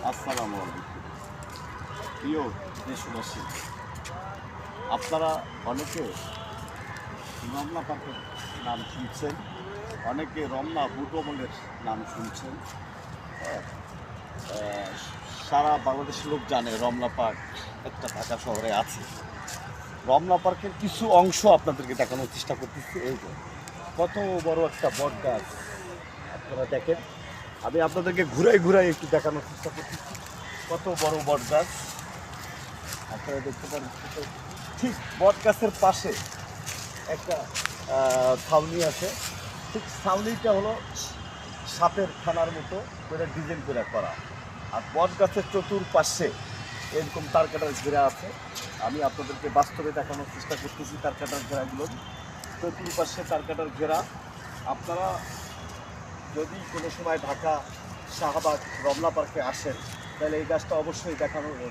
আসসালামু আলাইকুম। প্রিয় দেশবাসী, আপনারা অনেকে রমনা পার্কের নাম শুনছেন, অনেকে রমনা বুটমলের নাম শুনছেন। হ্যাঁ, সারা বাংলাদেশের লোক জানে রমনা পার্ক একটা ঢাকা শহরে আছে। রমনা পার্কের কিছু অংশ আপনাদেরকে দেখানোর চেষ্টা করতেছি। এই যে কত বড় একটা বট গাছ আপনারা দেখেন। আমি আপনাদেরকে ঘুরাই ঘুরাই একটু দেখানোর চেষ্টা করতেছি কত বড় বট গাছ আপনারা দেখতে পারেন। ঠিক বট গাছের পাশে একটা ছাউনি আছে। ঠিক ছাউনিটা হলো সাপের খানার মতো করে ডিজাইন করে করা, আর বট গাছের চতুর্পাশে এরকম তারকাটার ঘেরা আছে। আমি আপনাদেরকে বাস্তবে দেখানোর চেষ্টা করতেছি তারকাটার ঘেরাগুলো। চতুর্পাশে তারকাটার ঘেরা। আপনারা যদি কোনো সময় ঢাকা শাহবাগ রমনা পার্কে আসেন তাহলে এই গাছটা অবশ্যই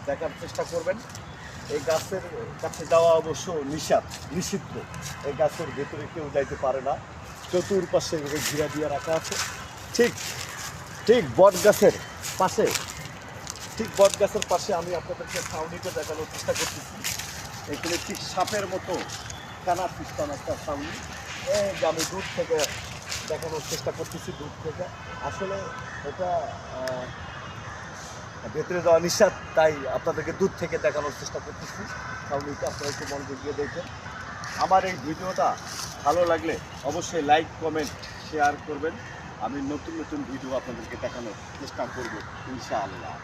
দেখার চেষ্টা করবেন। এই গাছের কাছে যাওয়া অবশ্য নিষিদ্ধ। এই গাছের ভেতরে কেউ যাইতে পারে না। চতুর্পাশে ঘিরা দিয়ে রাখা আছে। ঠিক ঠিক বট গাছের পাশে আমি আপনাদেরকে ছাউনিটা দেখানোর চেষ্টা করতেছি। এখানে ঠিক সাপের মতো কানা সিস্টেম একটা ছাউনি। আমি দূর থেকে দেখানোর চেষ্টা করতেছি, দূর থেকে। আসলে এটা ভেতরে যাওয়া নিষেধ, তাই আপনাদেরকে দূর থেকে দেখানোর চেষ্টা করতেছি ছাউনিটা। আপনারা একটু মনোযোগ দিয়ে দেখবেন। আমার এই ভিডিওটা ভালো লাগলে অবশ্যই লাইক, কমেন্ট, শেয়ার করবেন। আমি নতুন নতুন ভিডিও আপনাদেরকে দেখানোর চেষ্টা করব ইনশাআল্লাহ।